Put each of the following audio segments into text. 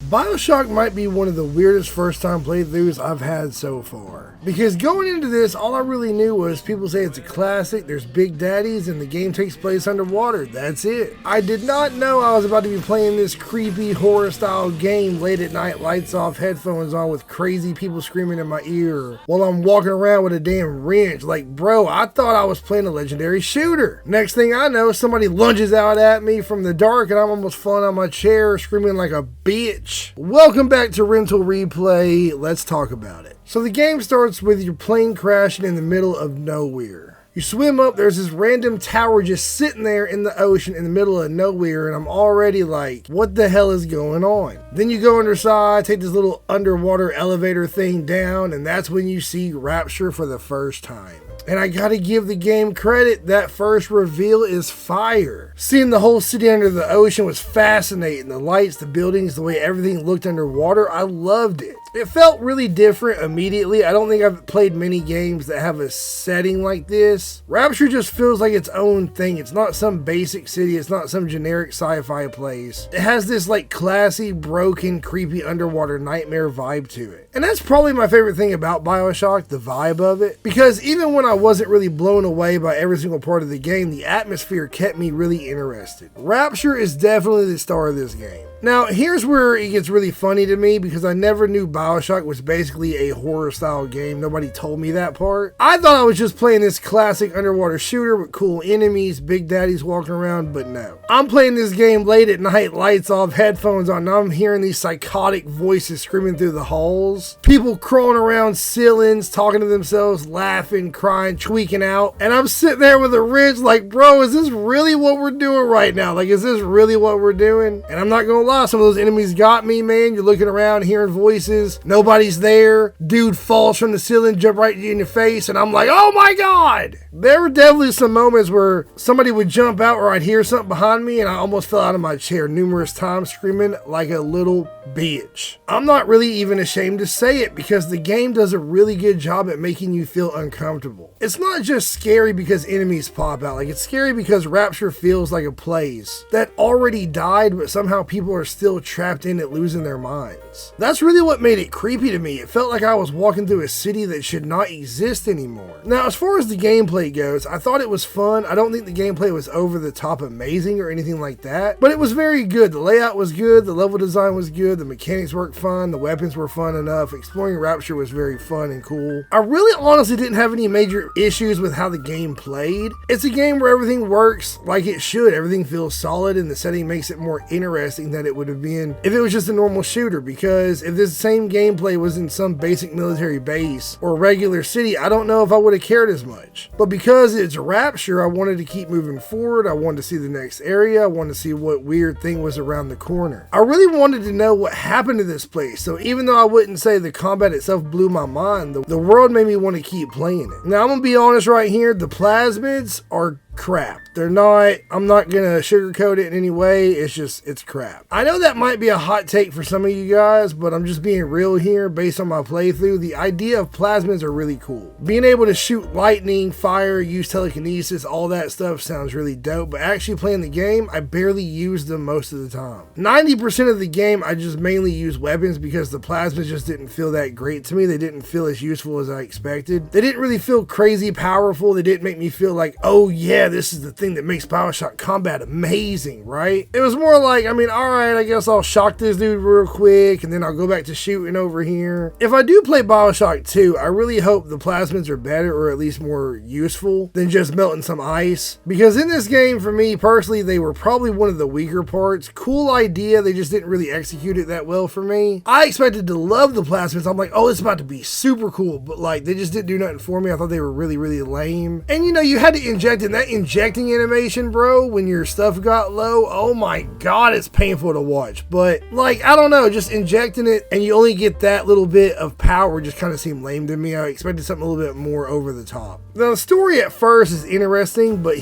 BioShock might be one of the weirdest first time playthroughs I've had so far. Because going into this, all I really knew was people say it's a classic, there's big daddies, and the game takes place underwater. That's it. I did not know I was about to be playing this creepy horror style game late at night, lights off, headphones on, with crazy people screaming in my ear while I'm walking around with a damn wrench. Like, bro, I thought I was playing a legendary shooter. Next thing I know, somebody lunges out at me from the dark and I'm almost falling out my chair screaming like a bitch. Welcome back to Rental Replay. Let's talk about it. So the game starts with your plane crashing in the middle of nowhere. You swim up, there's this random tower just sitting there in the ocean in the middle of nowhere, and I'm already like, what the hell is going on? Then you go underside, take this little underwater elevator thing down, and that's when you see Rapture for the first time. And I gotta give the game credit, that first reveal is fire. Seeing the whole city under the ocean was fascinating. The lights, the buildings, the way everything looked underwater, I loved it. It felt really different immediately. I don't think I've played many games that have a setting like this. Rapture just feels like its own thing. It's not some basic city, it's not some generic sci-fi place. It has this like classy, broken, creepy underwater nightmare vibe to it. And that's probably my favorite thing about BioShock, the vibe of it. Because even when I wasn't really blown away by every single part of the game, the atmosphere kept me really interested. Rapture is definitely the star of this game. Now, here's where it gets really funny to me, because I never knew BioShock was basically a horror style game. Nobody told me that part. I thought I was just playing this classic underwater shooter with cool enemies, big daddies walking around, but no. I'm playing this game late at night, lights off, headphones on, and I'm hearing these psychotic voices screaming through the halls. People crawling around ceilings, talking to themselves, laughing, crying, tweaking out. And I'm sitting there with a wrench like, bro, is this really what we're doing right now? Like, is this really what we're doing? And I'm not gonna lie, some of those enemies got me, man. You're looking around, hearing voices, nobody's there. Dude falls from the ceiling, jump right in your face, and I'm like, oh my god! There were definitely some moments where somebody would jump out or I'd hear something behind me and I almost fell out of my chair numerous times, screaming like a little bitch. I'm not really even ashamed to say it, because the game does a really good job at making you feel uncomfortable. It's not just scary because enemies pop out, like it's scary because Rapture feels like a place that already died, but somehow people are still trapped in it, losing their minds. That's really what made it creepy to me. It felt like I was walking through a city that should not exist anymore. Now, as far as the gameplay goes, I thought it was fun. I don't think the gameplay was over the top amazing or anything like that, but it was very good. The layout was good, the level design was good, the mechanics worked fine, the weapons were fun enough, exploring Rapture was very fun and cool. I really honestly didn't have any major issues with how the game played. It's a game where everything works like it should. Everything feels solid, and the setting makes it more interesting than it would have been if it was just a normal shooter. Because if this same gameplay was in some basic military base or regular city, I don't know if I would have cared as much. But because it's Rapture, I wanted to keep moving forward. I wanted to see the next area. I wanted to see what weird thing was around the corner. I really wanted to know what happened to this place. So even though I wouldn't say the combat itself blew my mind, the world made me want to keep playing it. Now, I'm gonna be honest right here, the plasmids are crap. They're not, I'm not gonna sugarcoat it in any way, it's crap. I know that might be a hot take for some of you guys, but I'm just being real here based on my playthrough. The idea of plasmids are really cool. Being able to shoot lightning, fire, use telekinesis, all that stuff sounds really dope, but actually playing the game, I barely use them most of the time. 90% of the game, I just mainly use weapons because the plasmids just didn't feel that great to me. They didn't feel as useful as I expected. They didn't really feel crazy powerful. They didn't make me feel like, oh yeah, this is the thing that makes BioShock combat amazing, right? It was more like, I mean, alright, I guess I'll shock this dude real quick and then I'll go back to shooting over here. If I do play BioShock 2, I really hope the plasmids are better, or at least more useful than just melting some ice. Because in this game, for me personally, they were probably one of the weaker parts. Cool idea, they just didn't really execute it that well for me. I expected to love the plasmids. I'm like, oh, it's about to be super cool, but like, they just didn't do nothing for me. I thought they were really, really lame. And you know, you had to inject in that injecting animation, bro, when your stuff got low, oh my god, it's painful to watch. But like, I don't know, just injecting it and you only get that little bit of power just kind of seemed lame to me. I expected something a little bit more over the top. Now, the story at first is interesting, but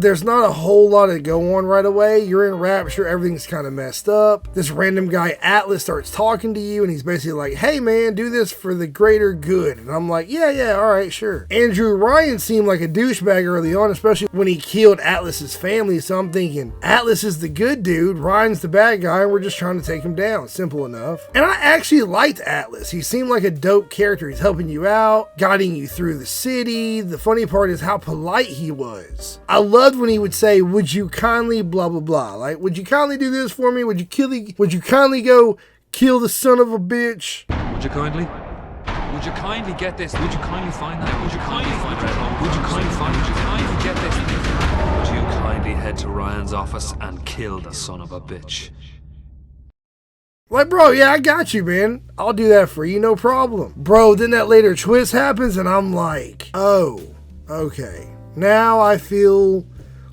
there's not a whole lot to go on right away. You're in Rapture, everything's kind of messed up. This random guy Atlas starts talking to you and he's basically like, hey man, do this for the greater good. And I'm like, yeah, alright, sure. Andrew Ryan seemed like a douchebag early on, especially especially when he killed Atlas's family. So I'm thinking, Atlas is the good dude, Ryan's the bad guy, and we're just trying to take him down. Simple enough. And I actually liked Atlas. He seemed like a dope character. He's helping you out, guiding you through the city. The funny part is how polite he was. I loved when he would say, would you kindly blah, blah, blah. Like, would you kindly do this for me? Would you kindly go kill the son of a bitch? Would you kindly? Would you kindly get this? Would you kindly find that? Would you kindly find that? Would you kindly find? Would you kindly get this? Would you kindly head to Ryan's office and kill the son of a bitch? Like, bro, yeah, I got you, man. I'll do that for you, no problem. Bro, then that later twist happens and I'm like, oh, okay. Now I feel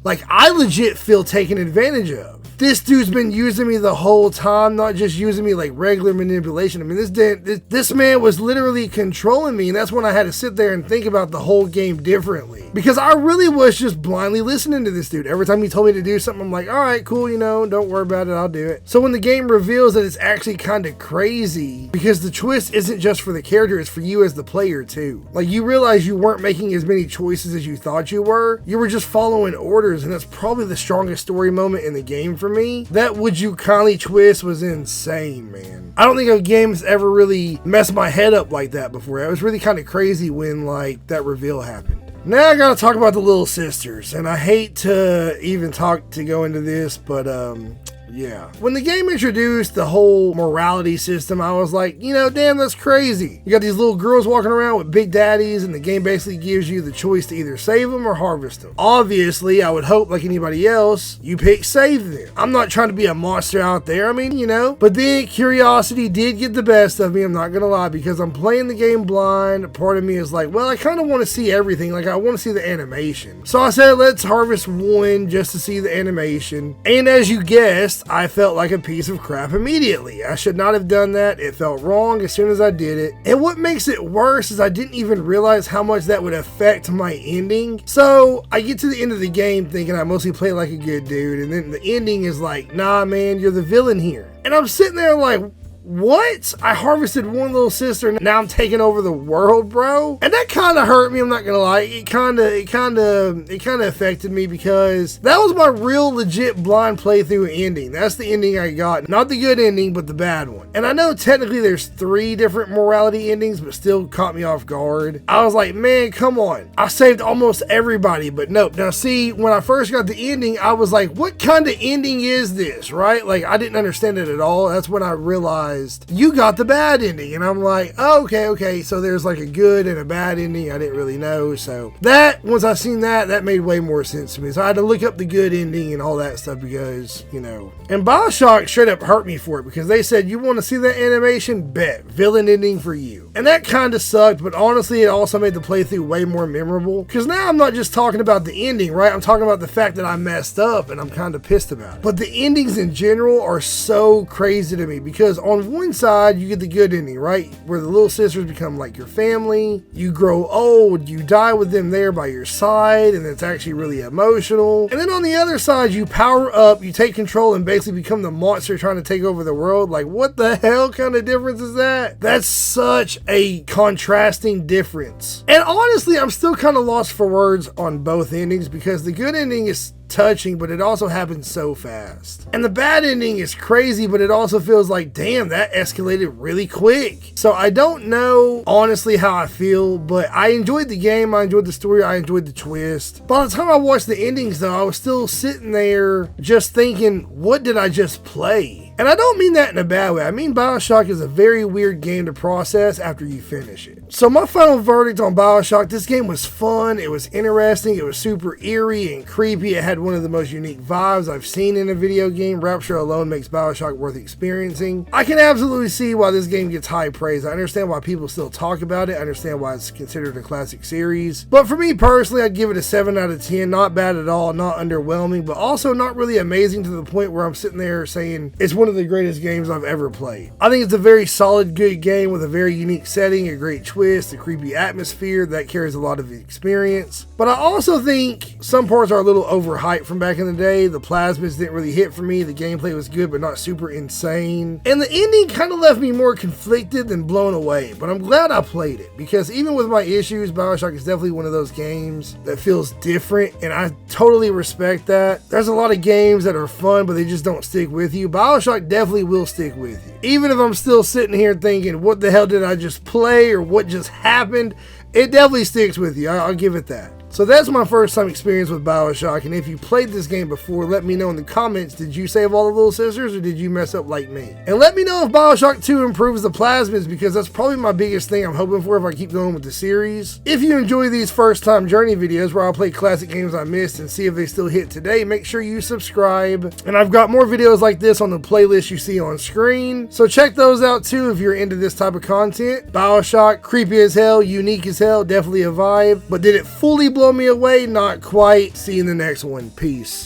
like I legit feel taken advantage of. This dude's been using me the whole time, not just using me like regular manipulation. I mean, this man was literally controlling me, and that's when I had to sit there and think about the whole game differently. Because I really was just blindly listening to this dude. Every time he told me to do something, I'm like, all right, cool, you know, don't worry about it, I'll do it. So when the game reveals that it's actually kind of crazy, because the twist isn't just for the character, it's for you as the player too. Like, you realize you weren't making as many choices as you thought you were. You were just following orders, and that's probably the strongest story moment in the game for me. That would you kindly twist was insane, man. I don't think a game has ever really messed my head up like that before. It was really kind of crazy when like that reveal happened. Now I gotta talk about the little sisters, and I hate to even go into this, but yeah. When the game introduced the whole morality system, I was like, you know, damn, that's crazy. You got these little girls walking around with big daddies, and the game basically gives you the choice to either save them or harvest them. Obviously, I would hope, like anybody else, you pick save them. I'm not trying to be a monster out there, I mean, you know. But then curiosity did get the best of me, I'm not gonna lie, because I'm playing the game blind. Part of me is like, well, I kind of want to see everything. Like, I want to see the animation. So I said, let's harvest one just to see the animation. And as you guessed, I felt like a piece of crap immediately. I should not have done that. It felt wrong as soon as I did it. And what makes it worse is I didn't even realize how much that would affect my ending. So I get to the end of the game thinking I mostly play like a good dude, and then the ending is like, nah, man, you're the villain here. And I'm sitting there like, what? I harvested one little sister, now I'm taking over the world, bro? And that kind of hurt me, I'm not gonna lie. It kind of affected me, because that was my real legit blind playthrough ending. That's the ending I got. Not the good ending, but the bad one. And I know technically there's 3 different morality endings, but still caught me off guard. I was like, man, come on. I saved almost everybody, but nope. Now see, when I first got the ending, I was like, what kind of ending is this, right? Like, I didn't understand it at all. That's when I realized you got the bad ending, and I'm like, oh, okay, so there's like a good and a bad ending. I didn't really know. So that, once I seen that made way more sense to me. So I had to look up the good ending and all that stuff, because, you know. And BioShock straight up hurt me for it, because they said, you want to see that animation? Bet. Villain ending for you. And that kind of sucked, but honestly, it also made the playthrough way more memorable, because now I'm not just talking about the ending, right? I'm talking about the fact that I messed up, and I'm kind of pissed about it. But the endings in general are so crazy to me, because on one side, you get the good ending, right? Where the little sisters become like your family. You grow old, you die with them there by your side, and it's actually really emotional. And then on the other side, you power up, you take control, and basically become the monster trying to take over the world. Like, what the hell kind of difference is that? That's such a contrasting difference. And honestly, I'm still kind of lost for words on both endings, because the good ending is touching, but it also happens so fast. And the bad ending is crazy, but it also feels like, damn, that escalated really quick. So I don't know honestly how I feel, but I enjoyed the game, I enjoyed the story, I enjoyed the twist. By the time I watched the endings though, I was still sitting there just thinking, what did I just play? And I don't mean that in a bad way. I mean, BioShock is a very weird game to process after you finish it. So my final verdict on BioShock, this game was fun, it was interesting, it was super eerie and creepy, it had one of the most unique vibes I've seen in a video game. Rapture alone makes BioShock worth experiencing. I can absolutely see why this game gets high praise. I understand why people still talk about it, I understand why it's considered a classic series. But for me personally, I'd give it a 7 out of 10. Not bad at all, not underwhelming, but also not really amazing to the point where I'm sitting there saying it's one one of the greatest games I've ever played. I think it's a very solid, good game with a very unique setting, a great twist, a creepy atmosphere that carries a lot of experience. But I also think some parts are a little overhyped from back in the day. The plasmids didn't really hit for me. The gameplay was good, but not super insane. And the ending kind of left me more conflicted than blown away. But I'm glad I played it, because even with my issues, BioShock is definitely one of those games that feels different, and I totally respect that. There's a lot of games that are fun, but they just don't stick with you. BioShock definitely will stick with you. Even if I'm still sitting here thinking, what the hell did I just play, or what just happened? It definitely sticks with you. I'll give it that. So that's my first time experience with BioShock, and if you played this game before, let me know in the comments, did you save all the little sisters or did you mess up like me? And let me know if BioShock 2 improves the plasmids, because that's probably my biggest thing I'm hoping for if I keep going with the series. If you enjoy these first time journey videos where I'll play classic games I missed and see if they still hit today, make sure you subscribe. And I've got more videos like this on the playlist you see on screen, so check those out too if you're into this type of content. BioShock, creepy as hell, unique as hell, definitely a vibe. But did it fully blow me away? Not quite. See you in the next one. Peace.